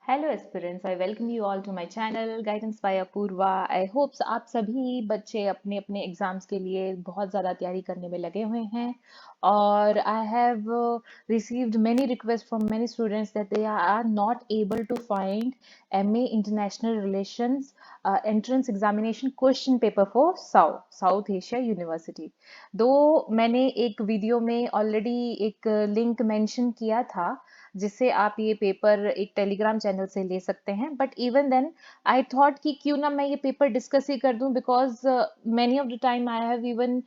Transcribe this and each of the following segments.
Hello aspirants, I welcome you all to my channel guidance by Apurva. I hopes आप सभी बच्चे अपने अपने एग्जाम्स के लिए बहुत ज़्यादा तैयारी करने में लगे हुए हैं। और I have received many requests from many students that they are not able to find MA International Relations entrance examination question paper for South Asia University। दो मैंने एक वीडियो में ऑलरेडी एक लिंक मेंशन किया था जिससे आप ये पेपर एक टेलीग्राम चैनल से ले सकते हैं, but even then I thought कि क्यों ना मैं ये पेपर डिस्कस ही कर दूं, because many of the time I have even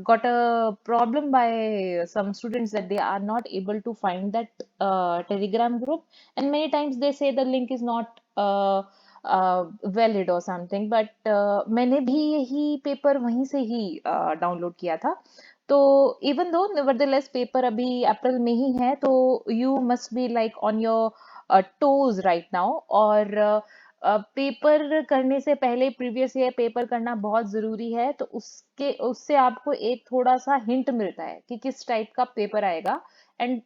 got a problem by some students that they are not able to find that telegram group, and many times they say the link is not valid or something, but मैंने भी यही paper वहीं से ही download किया था। तो even though nevertheless paper अभी अप्रैल में ही है, तो you must be like on your toes right now. और पेपर करने से पहले प्रीवियस ईयर पेपर करना बहुत जरूरी है, तो उसके उससे आपको एक थोड़ा सा हिंट मिलता है कि किस टाइप का पेपर आएगा। And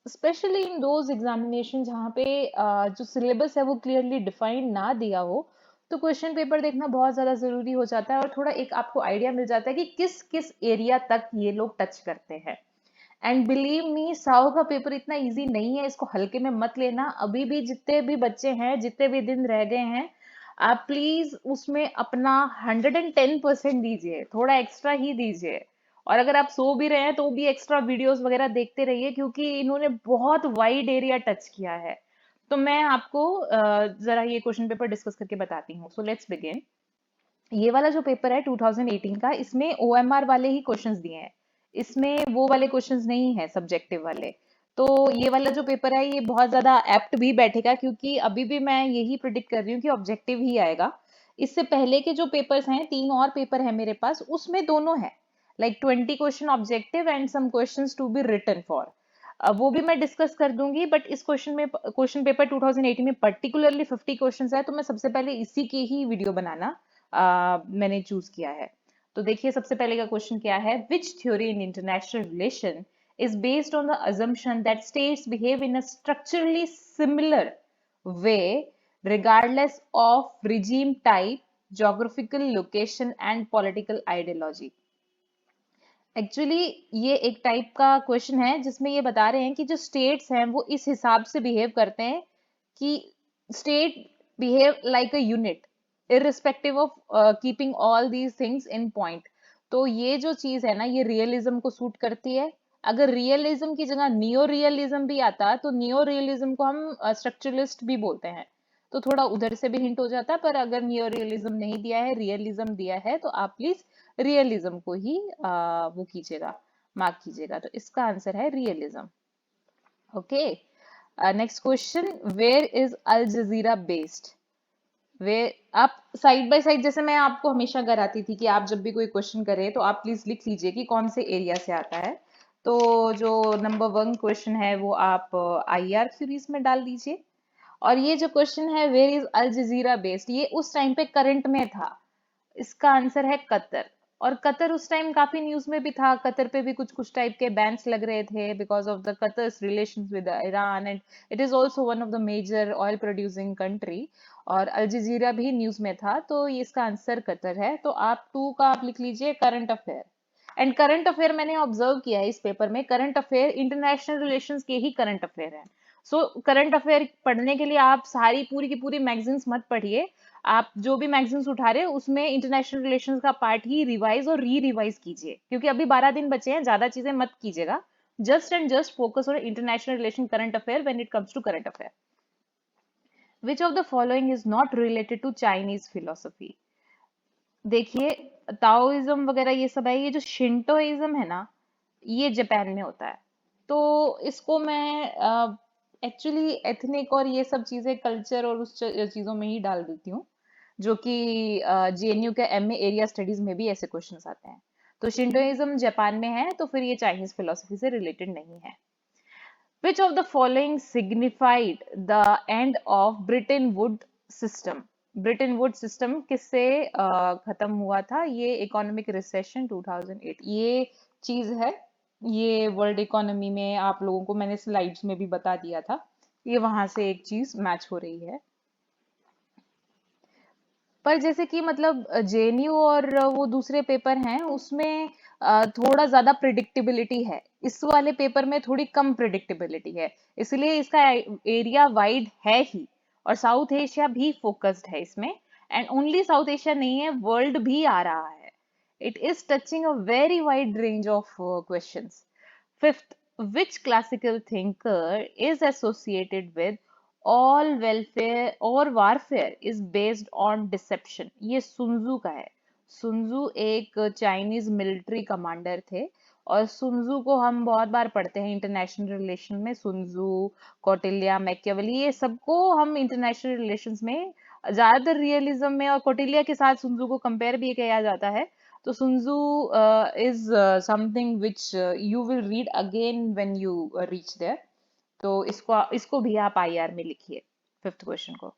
specially in those examination जहाँ पे जो सिलेबस है वो क्लियरली डिफाइंड ना दिया हो, तो क्वेश्चन पेपर देखना बहुत ज्यादा जरूरी हो जाता है और थोड़ा एक आपको आइडिया मिल जाता है कि किस किस एरिया तक ये लोग टच करते हैं। एंड बिलीव मी, साव का पेपर इतना इजी नहीं है, इसको हल्के में मत लेना। अभी भी जितने भी बच्चे हैं, जितने भी दिन रह गए हैं, आप प्लीज उसमें अपना 110% दीजिए, थोड़ा एक्स्ट्रा ही दीजिए। और अगर आप सो भी रहे हैं तो भी एक्स्ट्रा वीडियोस वगैरह देखते रहिए, क्योंकि इन्होंने बहुत वाइड एरिया टच किया है। तो मैं आपको जरा ये क्वेश्चन पेपर डिस्कस करके बताती हूँ। So let's begin. ये वाला जो पेपर है 2018 का, इसमें ओएमआर वाले ही क्वेश्चंस दिए हैं, इसमें वो वाले क्वेश्चंस नहीं है सब्जेक्टिव वाले। तो ये वाला जो पेपर है ये बहुत ज्यादा एप्ट भी बैठेगा, क्योंकि अभी भी मैं यही प्रिडिक्ट कर रही हूँ कि ऑब्जेक्टिव ही आएगा। इससे पहले के जो पेपर्स हैं, तीन और पेपर है मेरे पास, उसमें दोनों है, like 20 question objective and some questions to be written for. वो भी मैं डिस्कस कर दूंगी, बट इस क्वेश्चन पेपर 2018 में पर्टिकुलरली 50 क्वेश्चंस है, तो मैं सबसे पहले इसी के ही वीडियो बनाना मैंने चूज किया है। तो देखिए सबसे पहले का क्वेश्चन क्या है। विच theory in international relation is based on the assumption that states behave in a structurally similar way regardless of regime type, geographical location and political ideology। Actually ये एक टाइप का क्वेश्चन है जिसमें ये बता रहे हैं कि जो स्टेट्स हैं वो इस हिसाब से बिहेव करते हैं कि state behave like a unit irrespective of keeping all these things in point. तो ये जो चीज है ना, ये रियलिज्म को सूट करती है। अगर रियलिज्म की जगह नियो रियलिज्म भी आता तो नियो रियलिज्म को हम स्ट्रक्चरलिस्ट भी बोलते हैं, तो थोड़ा उधर से भी हिंट हो जाता। पर अगर नियो रियलिज्म नहीं दिया है, रियलिज्म दिया है, तो आप प्लीज रियलिज्म को ही वो कीजिएगा, मार्क कीजिएगा। तो इसका आंसर है realism. Okay, next question. Where is Al Jazeera based? वे आप साइड बाय साइड, जैसे मैं आपको हमेशा कराती थी कि आप जब भी कोई क्वेश्चन करें तो आप प्लीज लिख लीजिए कि कौन से एरिया से आता है। तो जो नंबर 1 क्वेश्चन है वो आप आईआर क्यूरीज में डाल दीजिए। और ये जो क्वेश्चन है where is Al Jazeera based, ये उस टाइम पे करंट में था। इसका आंसर है कतर। और कतर उस टाइम काफी न्यूज में भी था, कतर पे भी कुछ कुछ टाइप के बैन्स लग रहे थे because of the Qatar's relations with Iran, and it is also one of the major oil producing country. और अल जजीरा भी न्यूज में था, तो ये इसका आंसर कतर है। तो आप 2 का आप लिख लीजिए current affair. And current affair मैंने ऑब्जर्व किया है इस पेपर में, करंट अफेयर इंटरनेशनल रिलेशंस के ही करंट अफेयर है। सो करंट अफेयर पढ़ने के लिए आप सारी पूरी की पूरी मैगजीन्स मत पढ़िए। आप जो भी मैगजीन्स उठा रहे हो उसमें इंटरनेशनल रिलेशंस का पार्ट ही रिवाइज और री रिवाइज कीजिए, क्योंकि अभी 12 दिन बचे हैं, ज्यादा चीजें मत कीजिएगा। Just and just focus on international relation current affair when it comes to current affair. Which of the following is not related to Chinese philosophy? देखिए, ताओइज्म वगैरह ये सब है, ये जो शिंटोइज्म है ना, ये जापान में होता है। तो इसको मैं एक्चुअली एथनिक और ये सब चीजें कल्चर और उस चीजों में ही डाल देती हूँ, जो कि जेएनयू के एमए एरिया स्टडीज में भी ऐसे क्वेश्चंस आते हैं। तो शिंटोइज्म जापान में है, तो फिर ये चाइनीज फिलोसफी से रिलेटेड नहीं है। Which of the following signified the end of Bretton Woods system? Britain would system किससे खत्म हुआ था? ये इकोनॉमिक रिसेशन 2008, ये चीज है। ये वर्ल्ड इकोनॉमी में आप लोगों को मैंने स्लाइड्स में भी बता दिया था ये वहां से एक चीज मैच हो रही है। पर जैसे कि मतलब जेएनयू और वो दूसरे पेपर हैं उसमें थोड़ा ज्यादा प्रिडिक्टेबिलिटी है, इस वाले पेपर में थोड़ी कम प्रिडिक्टेबिलिटी है, इसलिए इसका एरिया वाइड है ही। और साउथ एशिया भी फोकस्ड है इसमें, एंड ओनली साउथ एशिया नहीं है, वर्ल्ड भी आ रहा है। It is touching a very wide range of questions. Fifth, which classical thinker is associated with all welfare or warfare is based on deception? ये सुनजू का है। सुनजू एक चाइनीज मिलिट्री कमांडर थे, और सुनजू को हम बहुत बार पढ़ते हैं इंटरनेशनल रिलेशन में। सुनजू, कौटिल्य, मैकियावेली, ये सबको हम इंटरनेशनल रिलेशंस में ज्यादातर रियलिज्म में, और कौटिल्य के साथ सुनजू को कंपेयर भी किया जाता है। तो सुनजू is something which you will read again when you reach there. तो इसको इसको भी आप आईआर में लिखिए, फिफ्थ क्वेश्चन को।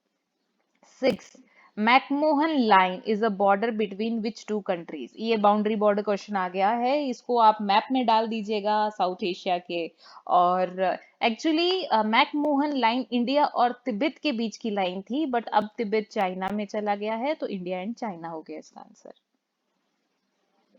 Six, McMahon line is a border between which two countries? ये बाउंड्री बॉर्डर क्वेश्चन आ गया है, इसको आप मैप में डाल दीजिएगा साउथ एशिया के। और एक्चुअली मैकमोहन लाइन इंडिया और तिब्बत के बीच की लाइन थी, बट अब तिब्बत चाइना में चला गया है, तो इंडिया एंड चाइना हो गया इसका answer.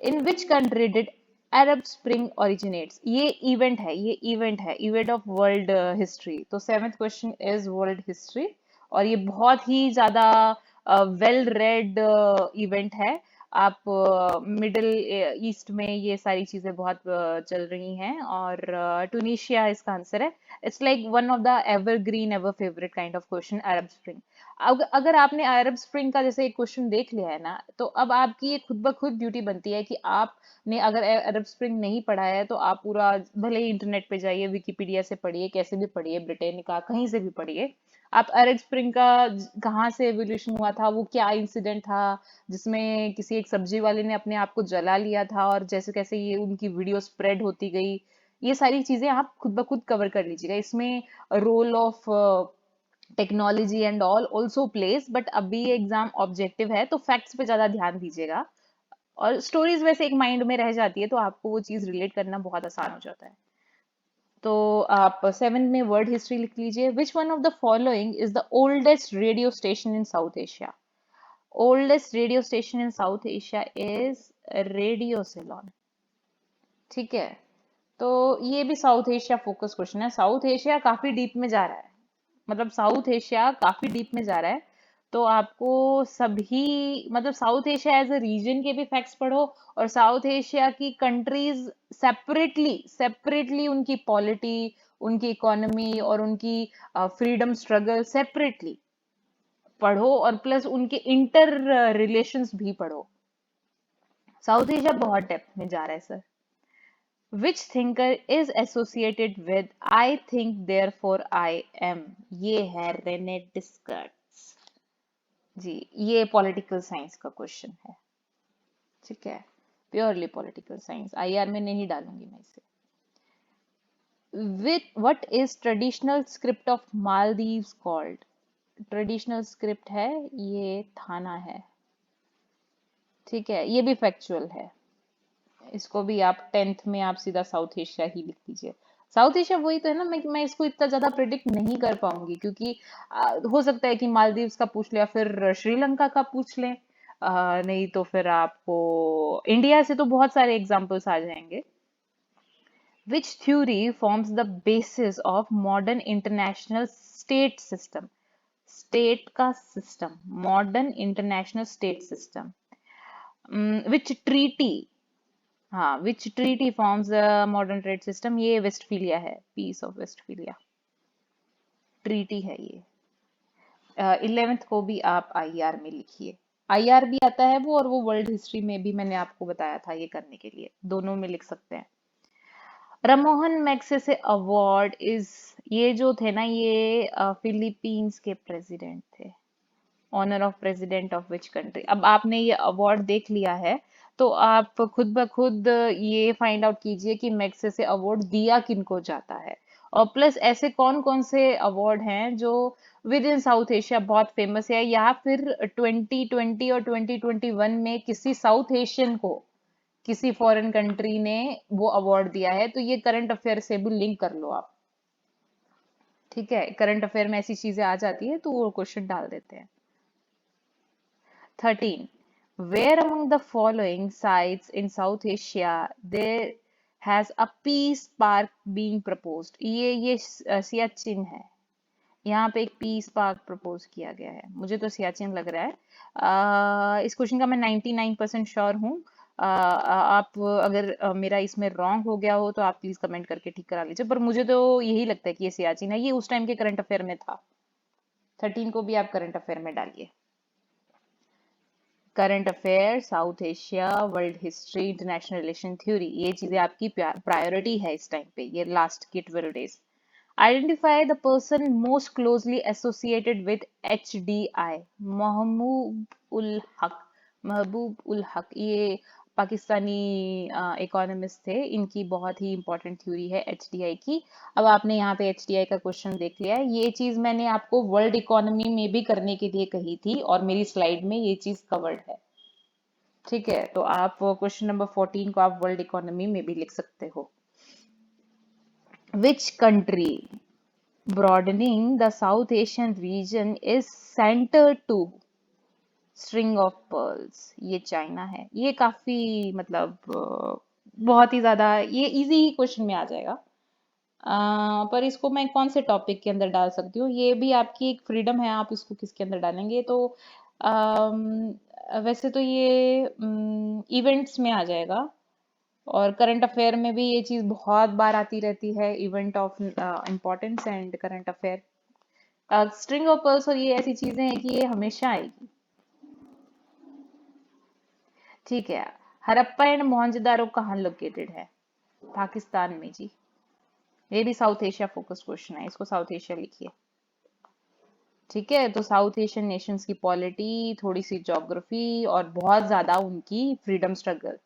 In which country did Arab spring originates? ये इवेंट है, ये इवेंट है, इवेंट ऑफ वर्ल्ड हिस्ट्री। तो seventh question is world history, और ये बहुत ही ज्यादा वेल रेड इवेंट है। आप मिडिल ईस्ट में ये सारी चीजें बहुत चल रही हैं, और टूनिशिया इसका आंसर है। It's like one of the evergreen ever favourite kind of question, Arab spring. अगर आपने अरब स्प्रिंग का जैसे एक क्वेश्चन देख लिया है ना, तो अब आपकी ये खुद ब खुद ड्यूटी बनती है कि आपने अगर अरब स्प्रिंग नहीं पढ़ा है, तो आप पूरा, भले ही इंटरनेट पे जाइए, विकिपीडिया से पढ़िए, कैसे भी पढ़िए, ब्रिटेनिका कहीं से भी पढ़िए, आप अरब स्प्रिंग का कहाँ से एवोल्यूशन हुआ था, वो क्या इंसिडेंट था जिसमें किसी एक सब्जी वाले ने अपने आप को जला लिया था, और जैसे कैसे ये उनकी वीडियो स्प्रेड होती गई, ये सारी चीजें आप खुद ब खुद कवर कर लीजिएगा। इसमें role of technology and all also place, but अभी एग्जाम ऑब्जेक्टिव है, तो फैक्ट्स पे ज्यादा ध्यान दीजिएगा। और स्टोरीज वैसे एक माइंड में रह जाती है, तो आपको वो चीज रिलेट करना बहुत आसान हो जाता है। तो आप सेवेंथ में वर्ल्ड हिस्ट्री लिख लीजिए। Which one of the following is the oldest radio station in South Asia? Oldest radio station in South Asia is radio Ceylon. ठीक है, तो ये भी साउथ एशिया फोकस क्वेश्चन है। साउथ एशिया काफी डीप में जा रहा है, मतलब साउथ एशिया काफी डीप में जा रहा है। तो आपको सभी, मतलब South Asia as a region के भी फैक्ट्स पढ़ो, और साउथ एशिया की कंट्रीज सेपरेटली सेपरेटली उनकी पॉलिटी, उनकी इकोनॉमी और उनकी फ्रीडम स्ट्रगल सेपरेटली पढ़ो, और प्लस उनके इंटर रिलेशंस भी पढ़ो। साउथ एशिया बहुत डेप्थ में जा रहा है sir. Which thinker is associated with I think therefore I am? ये है रेने डिस्कर्ट्स जी। ये पॉलिटिकल साइंस का क्वेश्चन है, ठीक है, प्योरली पॉलिटिकल साइंस, आईआर में नहीं डालूंगी मैं इसे। With what is traditional script of Maldives called? Traditional script है, ये थाना है, ठीक है, ये भी फैक्चुअल है। इसको भी आप टेंथ में आप सीधा साउथ एशिया ही लिख दीजिए। साउथ एशिया वही तो है ना, मैं इसको इतना ज्यादा प्रिडिक्ट नहीं कर पाऊंगी, क्योंकि हो सकता है कि मालदीव्स का पूछ लिया, फिर श्रीलंका का पूछ लें, नहीं तो फिर आपको इंडिया से तो बहुत सारे एग्जाम्पल्स आ जाएंगे। Which theory forms the basis of modern international state system? State का system, modern international state system. Which treaty, हाँ, which treaty forms the modern trade system? ये वेस्टफीलिया है, पीस ऑफ वेस्टफीलिया ट्रीटी है ये। 11th को भी आप आईआर में लिखिए। आईआर भी आता है वो, और वो वर्ल्ड हिस्ट्री में भी मैंने आपको बताया था ये करने के लिए, दोनों में लिख सकते हैं। राममोहन मैग्सेसे अवार्ड इज, ये जो थे ना, ये फिलीपींस के प्रेसिडेंट थे। Honour of president of which country? अब आपने ये अवार्ड देख लिया है, तो आप खुद ब खुद ये फाइंड आउट कीजिए कि मैग्सेसे अवार्ड दिया किनको जाता है, और प्लस ऐसे कौन कौन से अवार्ड हैं जो विद इन साउथ एशिया बहुत फेमस है, या फिर 2020 और 2021 में किसी साउथ एशियन को किसी फॉरेन कंट्री ने वो अवार्ड दिया है, तो ये करंट अफेयर से भी लिंक कर लो आप, ठीक है, करंट अफेयर में ऐसी चीजें आ जाती है तो वो क्वेश्चन डाल देते हैं। 13. Where among the following sites in South Asia there has a peace park being proposed? ये सियाचिन है। यहाँ पे एक पीस पार्क प्रपोज किया गया है, मुझे तो सियाचिन लग रहा है। इस क्वेश्चन का मैं 99% श्योर हूँ। आप अगर मेरा इसमें रॉन्ग हो गया हो तो आप प्लीज कमेंट करके ठीक करा लीजिए, पर मुझे तो यही लगता है कि ये सियाचिन है। ये उस टाइम के करंट अफेयर में था। 13 को भी आप करंट अफेयर में डालिए। Current affair, south Asia, world history, international relation theory, ये चीजें आपकी प्रायोरिटी है इस टाइम पे, ये लास्ट के 12 days. Identify the person most closely associated with HDI. महबूब उल हक, महबूब उल हक, ये पाकिस्तानी इकोनॉमिस्ट थे। इनकी बहुत ही इंपॉर्टेंट थ्योरी है HDI की। अब आपने यहाँ पे HDI का क्वेश्चन देख लिया है। ये चीज मैंने आपको वर्ल्ड इकोनॉमी में भी करने के लिए कही थी और मेरी स्लाइड में ये चीज कवर्ड है। ठीक है, तो आप क्वेश्चन नंबर 14 को आप वर्ल्ड इकोनॉमी में भी लिख सकते हो। Which country broadening the South Asian region is centered to string of pearls? ये चाइना है। ये काफी मतलब बहुत ही ज्यादा ये इजी क्वेश्चन में आ जाएगा। पर इसको मैं कौन से टॉपिक के अंदर डाल सकती हूँ, ये भी आपकी एक फ्रीडम है, आप इसको किसके अंदर डालेंगे। तो वैसे तो ये इवेंट्स में आ जाएगा, और करंट अफेयर में भी ये चीज बहुत बार आती रहती है, event of importance and current affair. String of pearls और ये ऐसी चीजें हैं कि ये हमेशा आएगी। ठीक है, हड़प्पा एंड मोहनजोदारो कहाँ लोकेटेड है? पाकिस्तान में जी। ये भी साउथ एशिया फोकस्ड क्वेश्चन है, इसको साउथ एशिया लिखिए। ठीक है, तो साउथ एशियन नेशंस की पॉलिटी, थोड़ी सी ज्योग्राफी और बहुत ज्यादा उनकी फ्रीडम स्ट्रगल।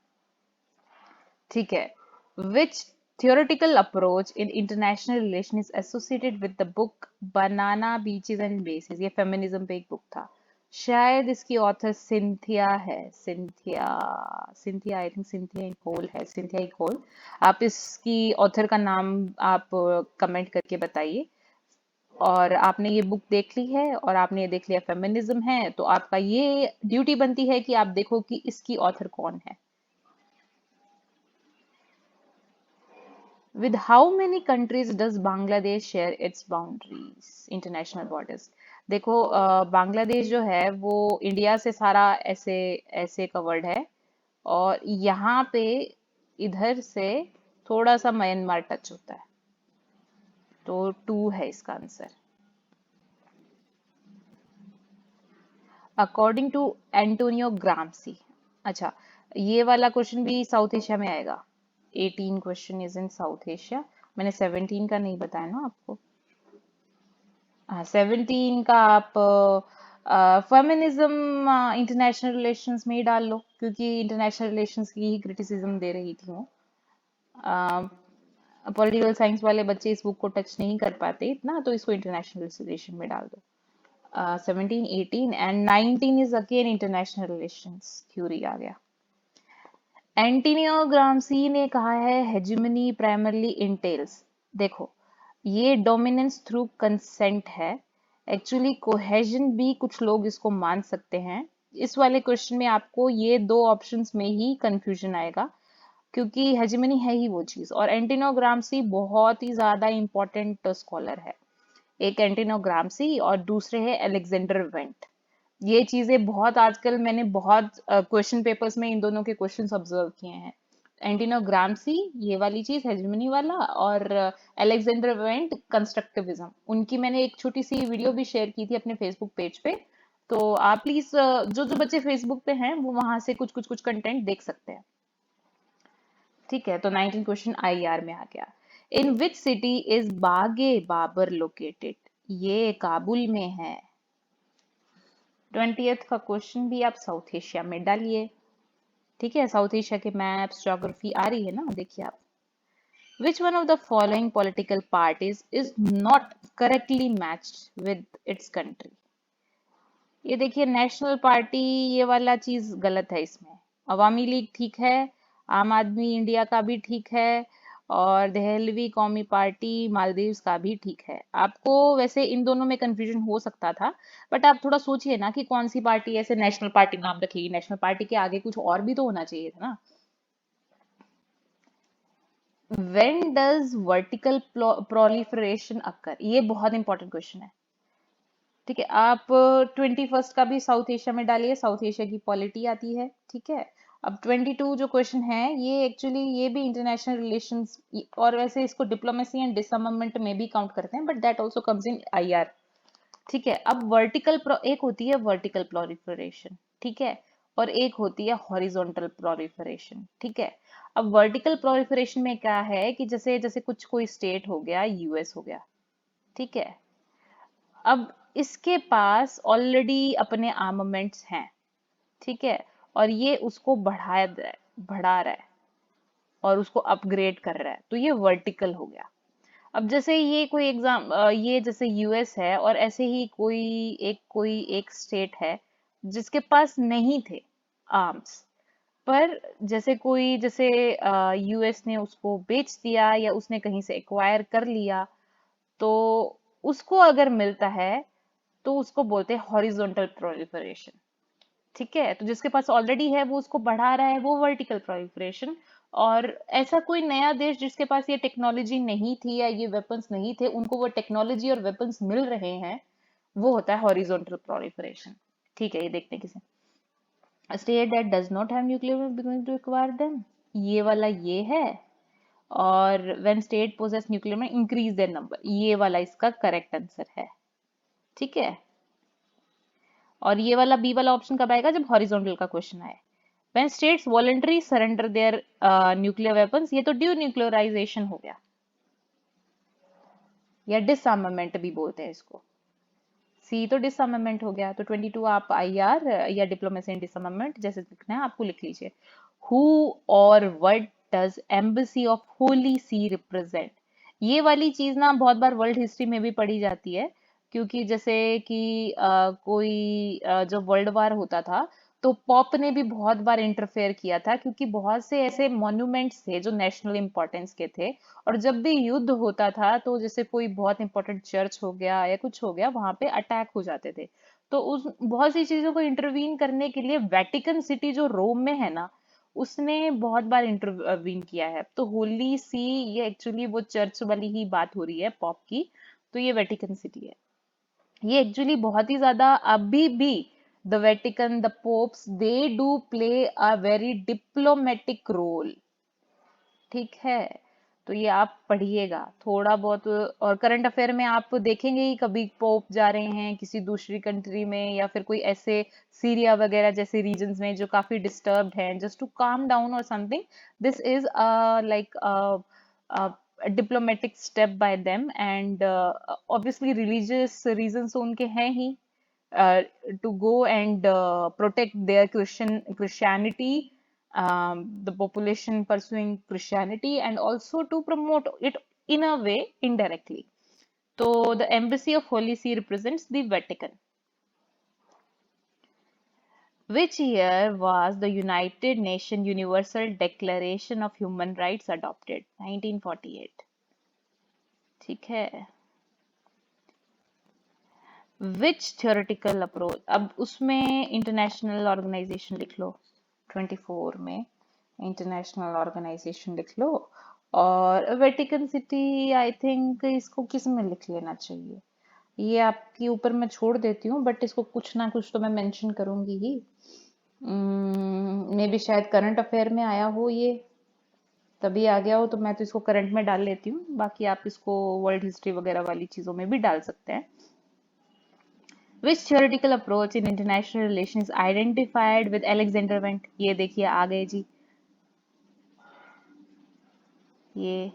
ठीक है, which theoretical approach in international relation is associated with the book Banana Beaches and Bases? ये फेमिनिज्म पे एक बुक था, शायद इसकी ऑथर सिंथिया है। Cynthia I think Cynthia Enloe है, सिंथिया होल। आप इसकी ऑथर का नाम आप कमेंट करके बताइए। और आपने ये बुक देख ली है और आपने ये देख लिया फेमिनिज्म है, तो आपका ये ड्यूटी बनती है कि आप देखो कि इसकी ऑथर कौन है। With how many countries does Bangladesh share its boundaries, international borders? देखो बांग्लादेश जो है वो इंडिया से सारा ऐसे ऐसे कवर्ड है, और यहाँ पे इधर से थोड़ा सा म्यांमार टच होता है, तो 2 है इसका answer. According to Antonio Gramsci. अच्छा, ये वाला क्वेश्चन भी साउथ एशिया में आएगा। 18 question is in South Asia. मैंने 17 का नहीं बताया ना आपको। हाँ, 17 का आप फेमिनिज्म इंटरनेशनल रिलेशंस में ही डाल लो, क्योंकि इंटरनेशनल रिलेशंस की ही क्रिटिसिज्म दे रही थी वो। पॉलिटिकल साइंस वाले बच्चे इस बुक को टच नहीं कर पाते इतना, तो इसको इंटरनेशनल रिलेशन में डाल दो। 17, 18 and 19 is again international relations theory आ गया। एंटोनियो ग्राम्सी ने कहा है हेजेमनी प्राइमरली इंटेल्स। देखो, ये डोमिनेंस थ्रू कंसेंट है। एक्चुअली कोहेजन भी कुछ लोग इसको मान सकते हैं। इस वाले क्वेश्चन में आपको ये 2 ऑप्शंस में ही कंफ्यूजन आएगा, क्योंकि हेजेमनी है ही वो चीज, और एंटोनियो ग्राम्सी बहुत ही ज्यादा इंपॉर्टेंट स्कॉलर है। एक एंटोनियो ग्राम्सी और दूसरे है अलेक्जेंडर वेंट। ये चीजें बहुत आजकल मैंने बहुत क्वेश्चन पेपर्स में इन दोनों के क्वेश्चंस ऑब्जर्व किए हैं। एंटोनियो ग्राम्सी ये वाली चीज हेजेमनी वाला, और अलेक्जेंडर वेंट कंस्ट्रक्टिविज्म। उनकी मैंने एक छोटी सी वीडियो भी शेयर की थी अपने फेसबुक पेज पे, तो आप प्लीज जो जो बच्चे फेसबुक पे हैं वो वहां से कुछ कुछ कुछ कंटेंट देख सकते हैं। ठीक है, तो 19 क्वेश्चन आईआर में आ गया। इन विच सिटी इज बागे बाबर लोकेटेड? ये काबुल में है। 20th का क्वेश्चन भी आप साउथ एशिया में डालिए। ठीक है, साउथ एशिया के मैप्स ज्योग्राफी आ रही है ना, देखिए आप। Which one of the following political parties is not correctly matched with its country? ये देखिए, नेशनल पार्टी ये वाला चीज गलत है इसमें। अवामी लीग ठीक है, आम आदमी इंडिया का भी ठीक है, और दहलवी कौमी पार्टी मालदीव्स का भी ठीक है। आपको वैसे इन दोनों में कंफ्यूजन हो सकता था, बट आप थोड़ा सोचिए ना कि कौन सी पार्टी ऐसे नेशनल पार्टी नाम रखेगी। नेशनल पार्टी के आगे कुछ और भी तो होना चाहिए था ना। When does vertical proliferation occur? ये बहुत इंपॉर्टेंट क्वेश्चन है। ठीक है, आप 21st का भी साउथ एशिया में डालिए, साउथ एशिया की पॉलिटी आती है। ठीक है, अब 22 जो क्वेश्चन है ये एक्चुअली ये भी इंटरनेशनल रिलेशंस और वैसे इसको डिप्लोमेसी एंड डिसआर्मामेंट में भी काउंट करते हैं, but that also comes in IR. ठीक है, अब एक होती है वर्टिकल प्रोलिफरेशन, ठीक है, और एक होती है हॉरिजॉन्टल प्रोलिफरेशन। ठीक है, अब वर्टिकल प्रोलिफरेशन में क्या है कि जैसे जैसे कुछ कोई स्टेट हो गया, यूएस हो गया, ठीक है, अब इसके पास ऑलरेडी अपने आर्मामेंट्स हैं, ठीक है, और ये उसको बढ़ा रहा है और उसको अपग्रेड कर रहा है, तो ये वर्टिकल हो गया। अब जैसे ये ये जैसे यूएस है और ऐसे ही कोई एक स्टेट है जिसके पास नहीं थे आर्म्स, पर जैसे यूएस ने उसको बेच दिया या उसने कहीं से एक्वायर कर लिया, तो उसको अगर मिलता है तो उसको बोलते हैं हॉरिजॉन्टल प्रोलिफरेशन। ठीक है, तो जिसके पास ऑलरेडी है वो उसको बढ़ा रहा है, वो वर्टिकल प्रोलिफरेशन। और ऐसा कोई नया देश जिसके पास ये टेक्नोलॉजी नहीं थी या ये वेपन्स नहीं थे, उनको वो टेक्नोलॉजी और वेपन्स मिल रहे हैं, वो होता है हॉरिजॉन्टल प्रोलिफरेशन। ठीक है, ये देखते हैं किसे। A state that does not have nuclear weapons begins to acquire them, ये वाला ये है। और when state possess nuclear में increase their number, ये वाला इसका करेक्ट आंसर है। ठीक है, और ये वाला बी वाला ऑप्शन कब आएगा? जब हॉरिजॉन्टल का क्वेश्चन आए। When states voluntarily surrender their nuclear weapons, ये तो denuclearization हो गया या डिसआर्मामेंट भी बोलते हैं इसको। सी तो डिसआर्मामेंट हो गया, तो 22 आप आईआर या डिप्लोमेसी एंड डिसआर्मामेंट जैसे लिखना है आपको लिख लीजिए। हु और what does embassy of Holy See represent? ये वाली चीज ना बहुत बार वर्ल्ड हिस्ट्री में भी पढ़ी जाती है, क्योंकि जैसे कि जब वर्ल्ड वार होता था तो पॉप ने भी बहुत बार इंटरफेयर किया था, क्योंकि बहुत से ऐसे मॉन्यूमेंट्स थे जो नेशनल इंपॉर्टेंस के थे। और जब भी युद्ध होता था तो जैसे कोई बहुत इंपॉर्टेंट चर्च हो गया या कुछ हो गया, वहां पे अटैक हो जाते थे। तो उस बहुत सी चीजों को इंटरवीन करने के लिए वेटिकन सिटी जो रोम में है ना, उसने बहुत बार इंटरवीन किया है। तो होली सी, ये एक्चुअली वो चर्च वाली ही बात हो रही है पॉप की, तो ये वेटिकन सिटी है। ये एक्चुअली बहुत ही ज्यादा अभी भी the Vatican, the popes, they do play a very diplomatic role. ठीक है, तो ये आप पढ़िएगा थोड़ा बहुत। और करंट अफेयर में आप देखेंगे ही कभी पोप जा रहे हैं किसी दूसरी कंट्री में, या फिर कोई ऐसे सीरिया वगैरह जैसे रीजन्स में जो काफी डिस्टर्ब्ड हैं, जस्ट टू काम डाउन और something, this is like diplomatic step by them. And obviously religious reasons तो उनके हैं ही, to go and protect their Christianity, the population pursuing Christianity, and also to promote it in a way indirectly. So the embassy of Holy See represents the Vatican. Which year was the United Nations Universal Declaration of Human Rights adopted? 1948. ठीक है। विच theoretical approach, अब उसमें international organisation लिख लो। 24 में international organisation लिख लो। और Vatican city I think इसको किस में लिख लेना चाहिए, ये आपके ऊपर मैं छोड़ देती हूँ, बट इसको कुछ ना कुछ तो मैं मेंशन करूंगी ही। मे बी शायद करंट अफेयर में आया हो, ये तभी आ गया हो, तो मैं तो इसको करंट में डाल लेती हूँ। बाकी आप इसको वर्ल्ड हिस्ट्री वगैरह वाली चीजों में भी डाल सकते हैं। Which theoretical approach in international relations identified with Alexander Went? ये देखिए आ गए जी, ये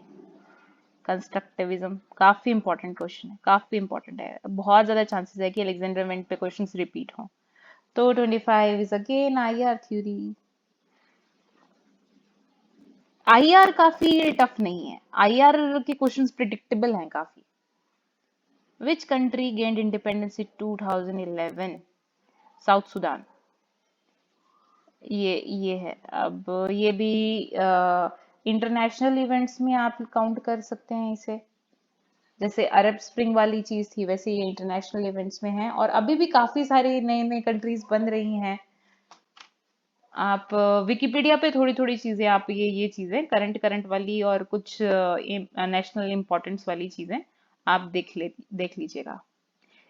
कंस्ट्रक्टिविज्म काफी इंपॉर्टेंट क्वेश्चन है, काफी इंपॉर्टेंट है। बहुत ज्यादा चांसेस है कि अलेक्जेंडर वेंट पे क्वेश्चंस रिपीट हों। तो 25 is again IR theory. IR काफी टफ नहीं है, आईआर के क्वेश्चंस प्रिडिक्टेबल हैं काफी। Which country gained independence in 2011? South Sudan. ये है। अब ये भी इंटरनेशनल इवेंट्स में आप काउंट कर सकते हैं इसे। जैसे अरब स्प्रिंग वाली चीज थी, वैसे ये इंटरनेशनल इवेंट्स में है, और अभी भी काफी सारी नई नई कंट्रीज बन रही हैं। आप विकिपीडिया पे थोड़ी थोड़ी चीजें, आप ये चीजें करंट करंट वाली और कुछ नेशनल इम्पोर्टेंस वाली चीजें आप देख लीजिएगा।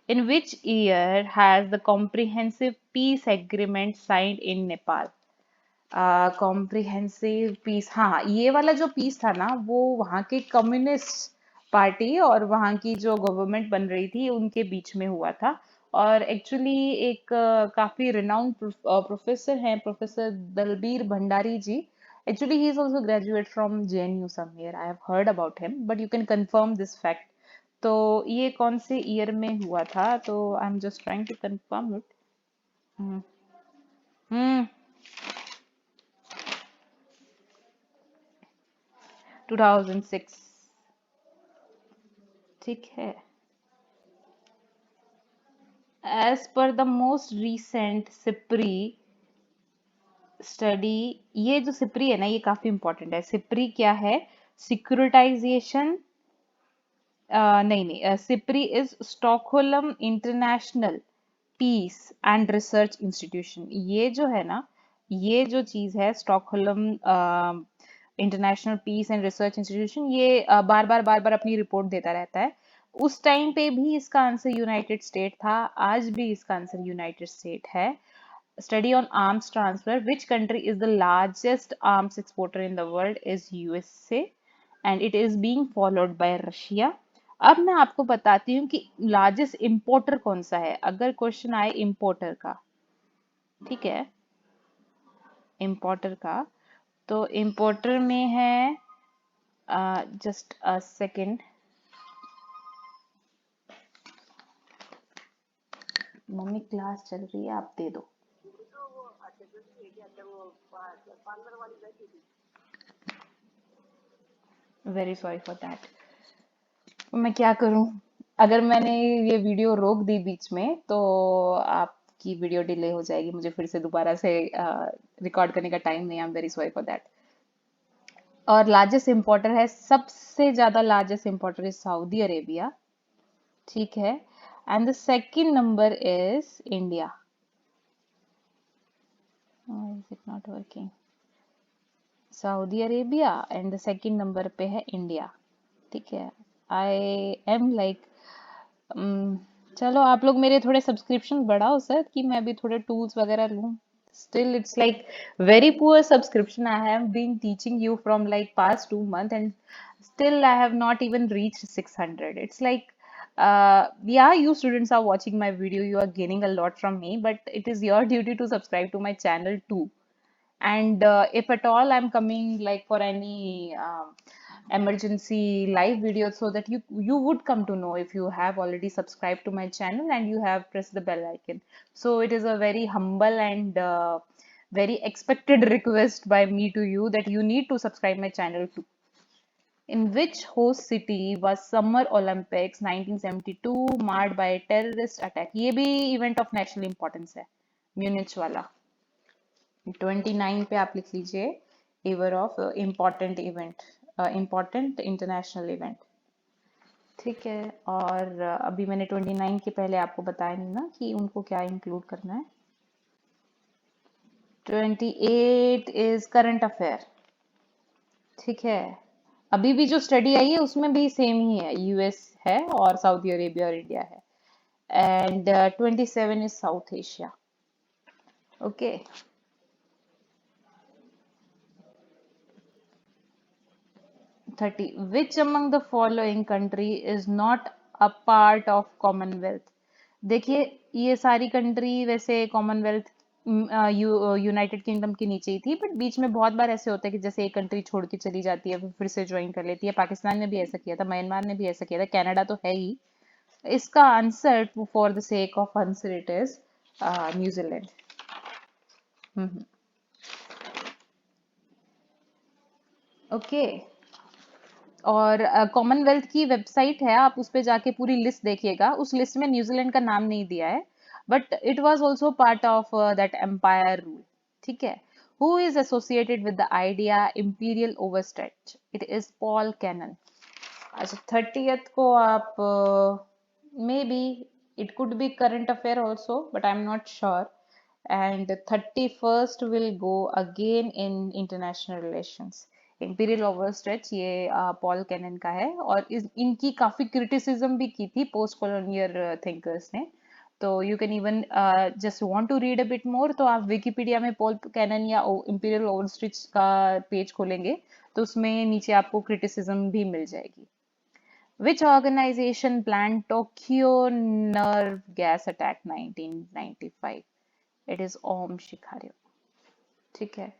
In which year has the comprehensive peace agreement signed in Nepal? Comprehensive peace, हाँ, ये वाला जो पीस था ना, वो वहाँ के कम्युनिस्ट पार्टी और वहाँ की जो गवर्नमेंट बन रही थी उनके बीच में हुआ था। और एक्चुअली एक काफी रिनाउंड प्रोफेसर हैं, professor Dalbir Bhandari ji. Actually he is also graduate from JNU somewhere, I have heard about him, but you can confirm this fact. तो ये कौन से ईयर में हुआ था, तो I am just trying to confirm it. Hmm hmm, 2006। ठीक है। As per the most recent SIPRI study, ये जो सिप्री है ना, ये काफी इंपॉर्टेंट है। सिप्री क्या है? सिक्योरिटाइजेशन, नहीं नहीं, SIPRI is Stockholm international peace and research institution. ये जो है ना, ये जो चीज है Stockholm international peace and research institution, ये बार बार अपनी रिपोर्ट देता रहता है। उस टाइम पे भी इसका आंसर यूनाइटेड स्टेट था, आज भी इसका आंसर यूनाइटेड स्टेट है। Study on arms transfer. Which country is the largest arms exporter in the world? Is USA, and it is being followed by Russia. अब मैं आपको बताती हूँ कि लार्जेस्ट इंपोर्टर कौन सा है, अगर क्वेश्चन आए इंपोर्टर का। ठीक है, इंपोर्टर का, तो इंपोर्टर में है, just a second, mummy class चल रही है, आप दे दो। Very sorry for that. मैं क्या करूं, अगर मैंने ये वीडियो रोक दी बीच में तो आपकी वीडियो डिले हो जाएगी, मुझे फिर से दोबारा से रिकॉर्ड करने का टाइम नहीं। I am very sorry for that. और लार्जेस्ट इंपोर्टर है, सबसे ज्यादा largest importer is Saudi Arabia. ठीक है, and the second number is India. Is it not working? Saudi Arabia and the second number पे है इंडिया। ठीक है, आई एम लाइक, चलो आप लोग मेरे थोड़े सब्सक्रिप्शन बढ़ाओ सर, कि मैं भी थोड़े टूल्स वगैरह लूं। Still, it's like very poor subscription. I have been teaching you from like past 2 months, and still I have not even reached 600. It's like, yeah, you students are watching my video, you are gaining a lot from me, but it is your duty to subscribe to my channel too. And if at all I'm coming like for any emergency live video, so that you would come to know if you have already subscribed to my channel and you have pressed the bell icon. So it is a very humble and very expected request by me to you, that you need to subscribe my channel too. In which host city was Summer Olympics 1972 marred by a terrorist attack? ये भी event of national importance है, Munich वाला। 29 पे आप लिख लीजिए, year of important event, important international event. ठीक है, और अभी मैंने 29 के पहले आपको बताया नहीं ना कि उनको क्या इंक्लूड करना है। 28 इज करंट अफेयर। ठीक है, अभी भी जो स्टडी आई है उसमें भी सेम ही है, यूएस है और सऊदी अरेबिया और इंडिया है। And 27 is south Asia. Okay, 30, which among the following country is not a part of commonwealth? देखिए, ये सारी कंट्री वैसे कॉमनवेल्थ यूनाइटेड किंगडम के नीचे ही थी, बट बीच में बहुत बार ऐसे होता है कि जैसे एक कंट्री छोड़ के चली जाती है फिर से ज्वाइन कर लेती है। पाकिस्तान ने भी ऐसा किया था, म्यांमार ने भी ऐसा किया था, कनाडा तो है ही। इसका answer, for the sake of answer, it is New Zealand. Okay, और कॉमनवेल्थ की वेबसाइट है, आप उस पे जाके पूरी लिस्ट देखिएगा। उस लिस्ट में न्यूजीलैंड का नाम नहीं दिया है, but it was also part of that empire rule. ठीक है, Who is associated with the idea imperial overstretch? It is Paul Cannon. अच्छा 30th को आप may be it could be current affair also but I am not sure and 31st will go again in international relations imperial overstretch ये Paul cannon का है और इनकी काफी criticism भी की थी पोस्ट कॉलोनियल थिंकर्स ने तो you can even just want to read a bit more तो आप विकिपीडिया में पॉल कैनन या इंपीरियल ओवरस्ट्रेच का पेज खोलेंगे तो उसमें नीचे आपको क्रिटिसिज्म भी मिल जाएगी. Which organization planned Tokyo nerve gas attack 1995? It is Om Shikharyo. ठीक है.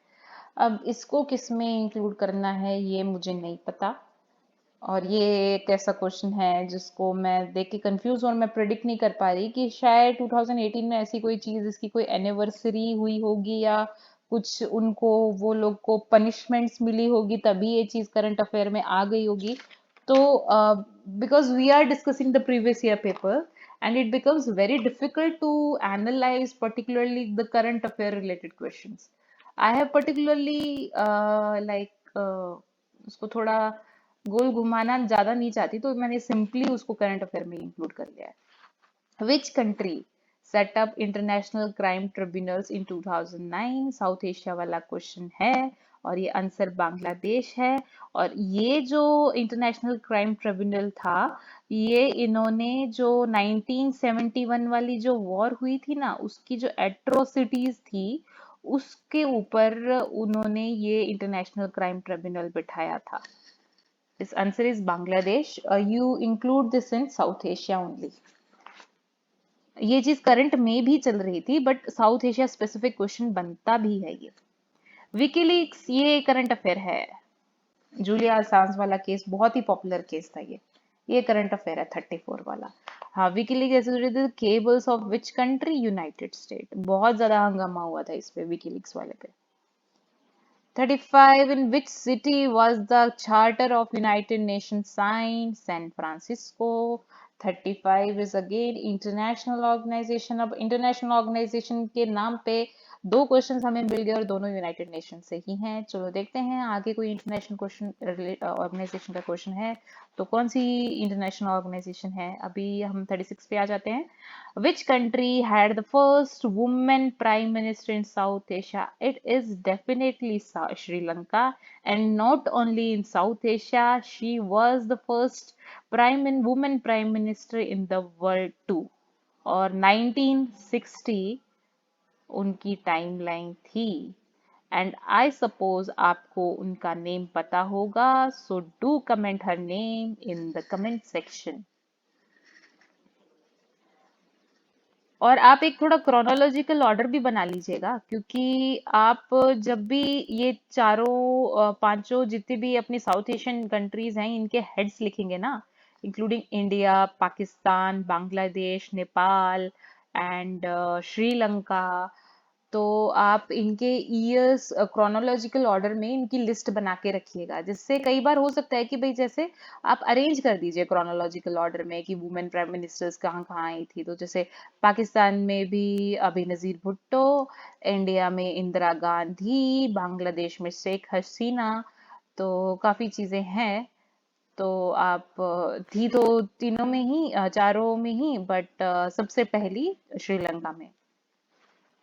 अब इसको किस में इंक्लूड करना है ये मुझे नहीं पता और ये एक ऐसा क्वेश्चन है जिसको मैं देख के कंफ्यूज और मैं प्रिडिक्ट नहीं कर पा रही कि शायद 2018 में ऐसी कोई चीज इसकी कोई एनिवर्सरी हुई होगी या कुछ उनको वो लोग को पनिशमेंट्स मिली होगी तभी ये चीज करंट अफेयर में आ गई होगी तो because we are discussing the previous year paper and it becomes very difficult to analyze particularly the current affair related questions. I have particularly उसको थोड़ा गोल घुमाना ज्यादा नहीं चाहती तो मैंने सिंपली उसको करंट अफेयर में इंक्लूड कर लिया है. Which country set up international crime tribunals in 2009? South Asia वाला क्वेश्चन है और ये आंसर बांग्लादेश है और ये जो इंटरनेशनल क्राइम ट्रिब्यूनल था ये इन्होंने जो 1971 वाली जो वॉर हुई थी ना उसकी जो एट्रोसिटीज थी उसके ऊपर उन्होंने ये इंटरनेशनल क्राइम ट्रिब्यूनल बिठाया था. This answer is Bangladesh. You include this in South Asia only. ये चीज करंट में भी चल रही थी but south Asia specific question बनता भी है ये. विकीलीक्स ये करंट अफेयर है. जूलिया असांज वाला केस बहुत ही पॉपुलर केस था ये करंट अफेयर है 34 वाला. हाँ WikiLeaks associated cables of which country? United state. बहुत ज्यादा हंगामा हुआ था इस पे विकीलीक्स वाले पे. 35 in which city was the Charter of United Nations signed? San Francisco. 35 is again international organization. अब international organization के नाम पे दो क्वेश्चंस हमें मिल गए और दोनों यूनाइटेड नेशन से ही हैं. चलो देखते हैं आगे कोई इंटरनेशनल क्वेश्चन ऑर्गेनाइजेशन का क्वेश्चन है तो कौन सी इंटरनेशनल ऑर्गेनाइजेशन है. अभी हम 36 पे आ जाते हैं. Which country had the first woman prime minister in South Asia? It is definitely Sri Lanka, and not only in South Asia, she was the first woman prime minister in the world too. और 1960 उनकी timeline थी and I suppose आपको उनका name पता होगा so do comment her name in the comment section. और आप एक थोड़ा क्रोनोलॉजिकल ऑर्डर भी बना लीजिएगा क्योंकि आप जब भी ये चारों पांचों जितने भी अपनी साउथ एशियन कंट्रीज हैं इनके हेड्स लिखेंगे ना including India Pakistan Bangladesh Nepal and Sri Lanka तो आप इनके ईयर्स क्रोनोलॉजिकल ऑर्डर में इनकी लिस्ट बना के रखिएगा जिससे कई बार हो सकता है कि भाई जैसे आप अरेंज कर दीजिए क्रोनोलॉजिकल ऑर्डर में कि वुमेन प्राइम मिनिस्टर्स कहाँ कहाँ आई थी तो जैसे पाकिस्तान में भी अभी नजीर भुट्टो इंडिया में इंदिरा गांधी बांग्लादेश में शेख हसीना तो काफी चीजें हैं तो आप थी तो तीनों में ही चारों में ही बट सबसे पहली श्रीलंका में.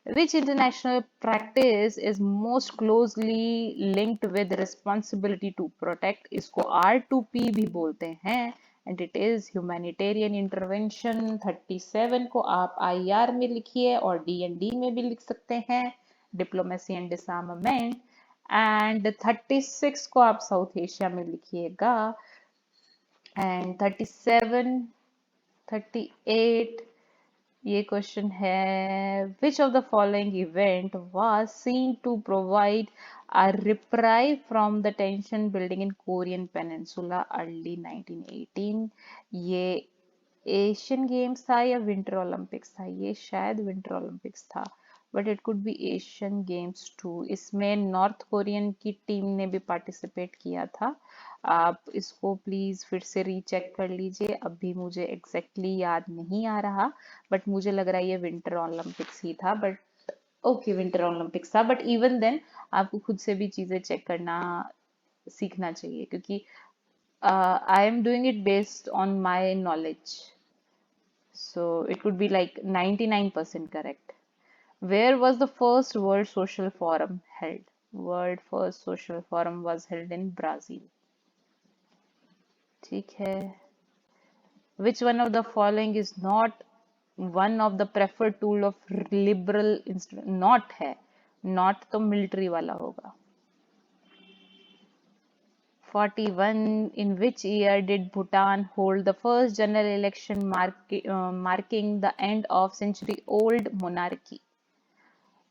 Which international practice is most closely linked with responsibility to protect? इसको R2P भी बोलते हैं and it is humanitarian intervention. 37 को आप IR में लिखिए और D&D में भी लिख सकते हैं diplomacy and disarmament and 36 को आप साउथ एशिया में लिखिएगा and 37 38 ये क्वेश्चन है which of the following event was seen to provide a reprieve from the tension building in Korean Peninsula early 1918? ये एशियन गेम्स था या विंटर ओलंपिक्स था? ये शायद विंटर ओलंपिक्स था but it could be Asian games too. इसमें North Korean की team ने भी पार्टिसिपेट किया था. आप इसको प्लीज फिर से रीचेक कर लीजिए अभी मुझे एग्जैक्टली याद नहीं आ रहा बट मुझे लग रहा है ये विंटर ओलंपिक्स ही था बट ओके, विंटर ओलंपिक्स था, बट इवन देन आपको खुद से भी चीजें चेक करना सीखना चाहिए, क्योंकि I am doing it based on my knowledge, so it could be like 99% correct. Where was the first World Social Forum held? World First Social Forum was held in Brazil. ठीक है. Which one of the following is not one of the preferred tool of liberal not है. Not तो military वाला होगा. 41. In which year did Bhutan hold the first general election marking the end of century-old monarchy?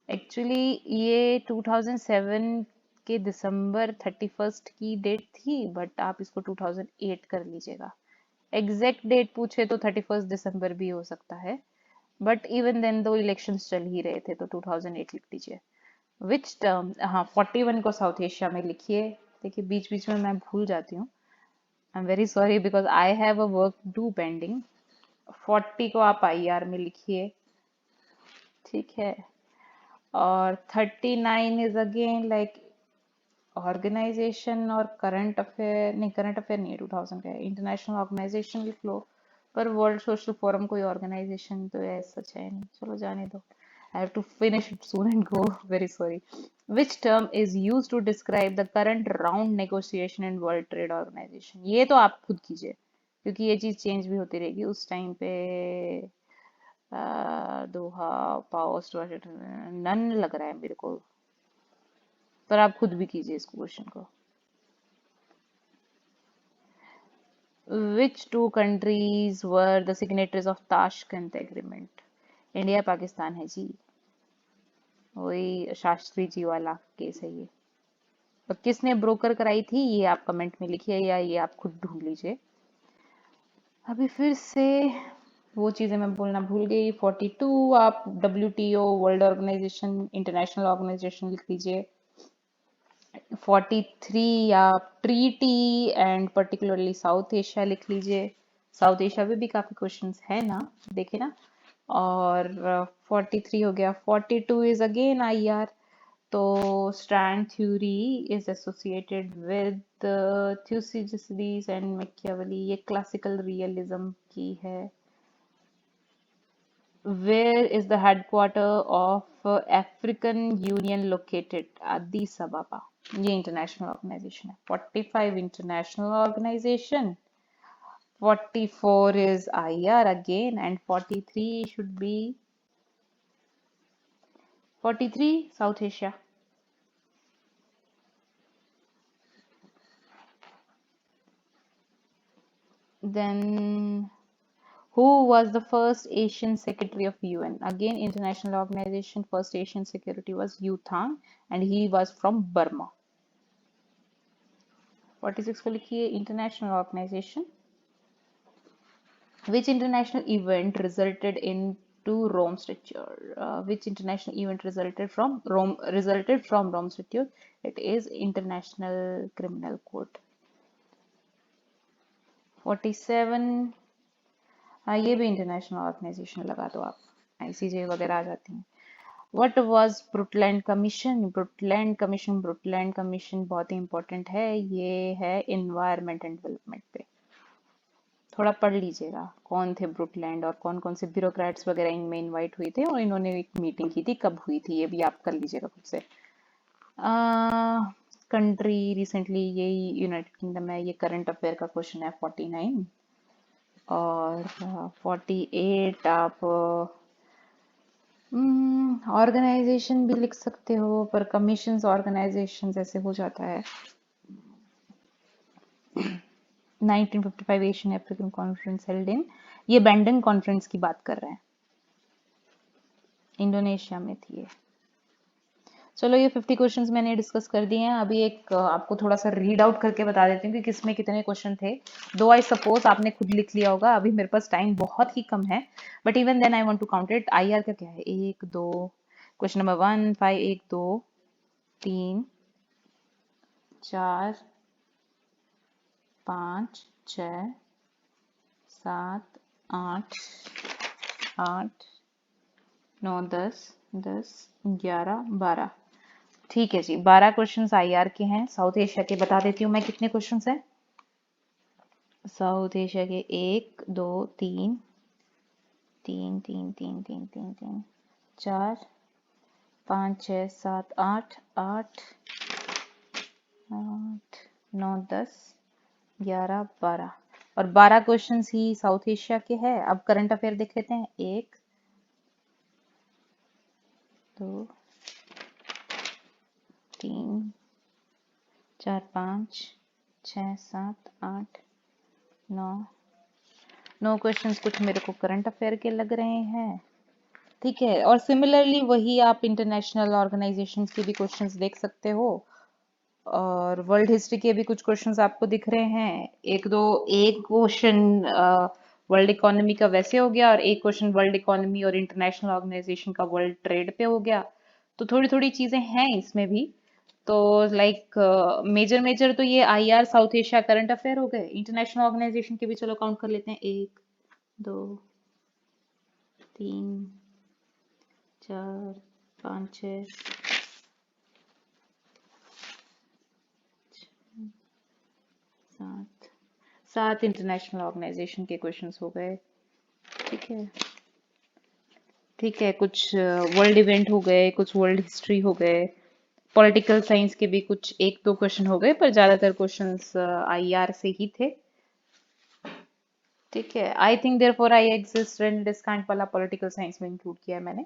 Actually ये 2007 के दिसंबर 31 की date थी, but आप इसको 2008 कर लीजिएगा. एग्जैक्ट डेट पूछे तो 31 दिसंबर भी हो सकता है, बट इवन देन दो इलेक्शंस चल ही रहे थे, तो 2008 लिख दीजिए. विच टर्म, हाँ 41 को साउथ एशिया में लिखिए. देखिए बीच बीच में मैं भूल जाती हूँ, I am very sorry because I have a work do pending. 40 को आप आईआर में लिखिए. ठीक है. और 39 इज अगेन लाइक ऑर्गेनाइजेशन और करंट अफेयर. नहीं, करंट अफेयर नहीं है, 2000 का है. इंटरनेशनल ऑर्गेनाइजेशन लिख लो, पर वर्ल्ड सोशल फोरम कोई ऑर्गेनाइजेशन तो है सच है नहीं. चलो जाने दो. I have to finish it soon and go. Very sorry. Which term is use to describe the current round negotiation in world trade organisation? ये तो आप खुद कीजिए, क्योंकि ये चीज चेंज भी होती रहेगी उस टाइम पे. दोहा, पाओस्ट, नन लग रहा है मेरे को, पर आप खुद भी कीजिए इस क्वेश्चन को. Which two countries were the signatories of Tashkent Agreement? India Pakistan है जी. वही शास्त्री जी वाला केस है ये. और किसने ब्रोकर कराई थी ये आप कमेंट में लिखिए, या ये आप खुद ढूंढ लीजिए. अभी फिर से वो चीजें मैं बोलना भूल गई. 42 आप WTO world organisation, international organisation लिख लीजिए. 43 आप treaty and particularly South Asia लिख लीजिए. साउथ एशिया में भी काफी क्वेश्चंस है ना, देखे ना. और 43 हो गया. 42 इज अगेन आईआर. तो strand theory is associated with Thucydides and Machiavelli. ये क्लासिकल रियलिज्म की है. Where is the headquarter of African Union located? Addis Ababa. ये international organization है. 45 international organization. 44 is IR again, and 43 should be 43 South Asia. Then who was the first Asian Secretary of UN? Again, international organization. First Asian Secretary was U Thant, and he was from Burma. 46 को लिखिए. International organization. Which international event resulted in Rome Statute? Which international event resulted from Rome? Rome Statute? It is International Criminal Court. 47. हाँ, ये भी international organisation लगा दो आप, ICJ वगैरह आ जाती हैं. What was Brundtland commission? Brundtland commission बहुत ही इंपॉर्टेंट है. ये है इन्वायरमेंट एंड डेवलपमेंट पे. थोड़ा पढ़ लीजिएगा कौन थे ब्रुटलैंड और कौन कौन से ब्यूरोक्रेट्स वगैरह इनमें इनवाइट हुए थे, और इन्होंने एक मीटिंग की थी, कब हुई थी ये भी आप कर लीजिएगा खुद से. कंट्री रिसेंटली यही यूनाइटेड किंगडम है. ये करंट अफेयर का क्वेश्चन है. 49 और 48 आप ऑर्गेनाइजेशन भी लिख सकते हो, पर कमीशंस ऑर्गेनाइजेशन ऐसे हो जाता है. 1955 Asian African conference held in, ये बैंडन कॉन्फ्रेंस की बात कर रहे हैं, इंडोनेशिया में थी ये. चलो ये 50 क्वेश्चंस मैंने डिस्कस कर दिए हैं. अभी एक आपको थोड़ा सा रीड आउट करके बता देती हूँ कि किसमें कितने क्वेश्चन थे. दो आई सपोज आपने खुद लिख लिया होगा. अभी मेरे पास टाइम बहुत ही कम है, but even then I want to count it. IR का क्या है? 1 2. Question number 1 5 1 2 3 4 5 6 7 8 8 9, 10, 10, 11, 12। ठीक है जी, 12 क्वेश्चंस आईआर के हैं। साउथ एशिया के बता देती हूँ मैं कितने क्वेश्चंस हैं। साउथ एशिया के 1, 2, 3, 3, 3, 3, 3, 3, 3, 4, 5, 6, 7, 8, 8, 8, 9, 10, 11, 12 और 12 क्वेश्चंस ही साउथ एशिया के हैं। अब करंट अफेयर देख लेते हैं। 1, 2, 3, 4, 5, 6, 7, 8, 9। 9 क्वेश्चंस कुछ मेरे को करंट अफेयर के लग रहे हैं। ठीक है, और सिमिलरली वही आप इंटरनेशनल ऑर्गेनाइजेशंस के भी क्वेश्चंस देख सकते हो, और वर्ल्ड हिस्ट्री के भी कुछ क्वेश्चंस आपको दिख रहे हैं। एक क्वेश्चन वर्ल्ड इकोनॉमी का वैसे हो गया, और एक क्वेश्चन वर्ल्ड इकोनॉमी और इंटरनेशनल ऑर्गेनाइजेशन का वर्ल्ड ट्रेड पे हो गया। तो थोड़ी थोड़ी चीजें हैं इसमें भी। तो लाइक मेजर मेजर तो ये IR south Asia current affair हो गए। इंटरनेशनल ऑर्गेनाइजेशन के भी चलो काउंट कर लेते हैं। 1, 2, 3, 4, 5, 6, 7। 7 इंटरनेशनल ऑर्गेनाइजेशन के क्वेश्चंस हो गए। ठीक है, ठीक है, कुछ वर्ल्ड इवेंट हो गए, कुछ वर्ल्ड हिस्ट्री हो गए, पॉलिटिकल साइंस के भी कुछ एक दो क्वेश्चन हो गए, पर ज्यादातर क्वेश्चंस आईआर से ही थे। ठीक है, I think therefore I exist and discount वाला पॉलिटिकल साइंस में इंक्लूड किया है मैंने।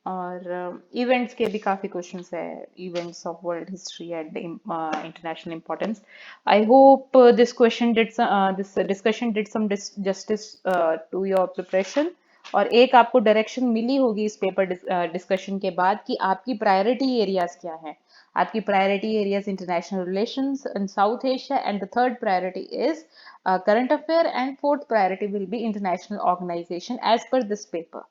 और इवेंट्स के भी काफी क्वेश्चंस है, events of world history and international importance. I hope this discussion did some justice to your preparation, और एक आपको डायरेक्शन मिली होगी इस पेपर डिस्कशन के बाद कि आपकी प्रायोरिटी एरियाज क्या हैं। आपकी priority areas international relations in South Asia, and the third priority is current affair, and fourth priority will be international organisation as per this paper.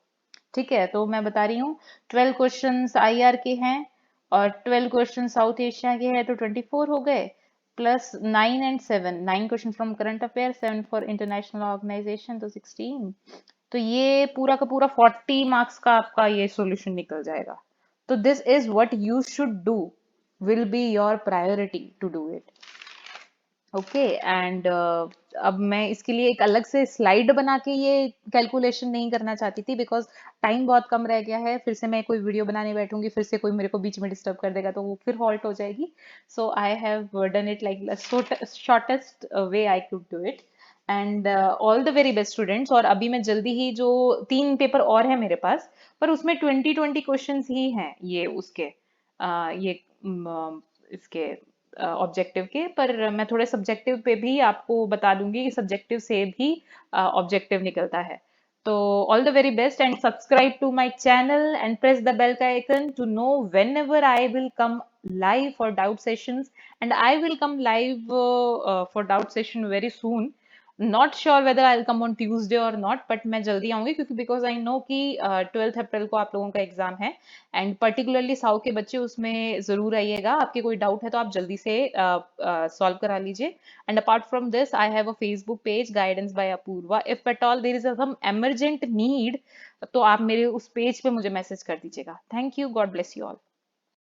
ठीक है, तो मैं बता रही हूँ 12 क्वेश्चंस आईआर के हैं, और 12 क्वेश्चन साउथ एशिया के हैं, तो 24 हो गए, plus 9 and 7, 9 question from current affair, 7 for international organisation, तो 16। तो ये पूरा का पूरा 40 मार्क्स का आपका ये सॉल्यूशन निकल जाएगा। तो this is what you should do, will be your priority to do it. Okay, and अब मैं इसके लिए एक अलग से स्लाइड बना के ये कैलकुलेशन नहीं करना चाहती थी, बिकॉज टाइम बहुत कम रह गया है। फिर से मैं कोई वीडियो बनाने बैठूंगी, फिर से कोई मेरे को बीच में डिस्टर्ब कर देगा, तो वो फिर हॉल्ट हो जाएगी। So I have done it like shortest way I could do it. And all the very best students. और अभी मैं जल्दी ही, जो 3 पेपर और है मेरे पास, पर उसमें 20-20 क्वेश्चन ही हैं ये उसके, ये इसके ऑब्जेक्टिव के। पर मैं थोड़े सब्जेक्टिव पे भी आपको बता दूंगी कि सब्जेक्टिव से भी ऑब्जेक्टिव निकलता है। तो all the very best, and subscribe to my channel and press the bell का icon to know whenever I will come live for doubt sessions, and I will come live for doubt session very soon. Not sure whether I'll come on Tuesday or not, but मैं जल्दी आऊंगी, क्योंकि because I know कि 12th अप्रैल को आप लोगों का exam है, एंड पर्टिकुलरली साउ के बच्चे उसमें जरूर आइएगा। आपके कोई डाउट है तो आप जल्दी से सॉल्व करा लीजिए। And apart from this, I have a Facebook page, guidance by Apurva. If at all there is some emergent need, तो आप मेरे उस पेज पे मुझे मैसेज कर दीजिएगा। Thank you, God bless you all.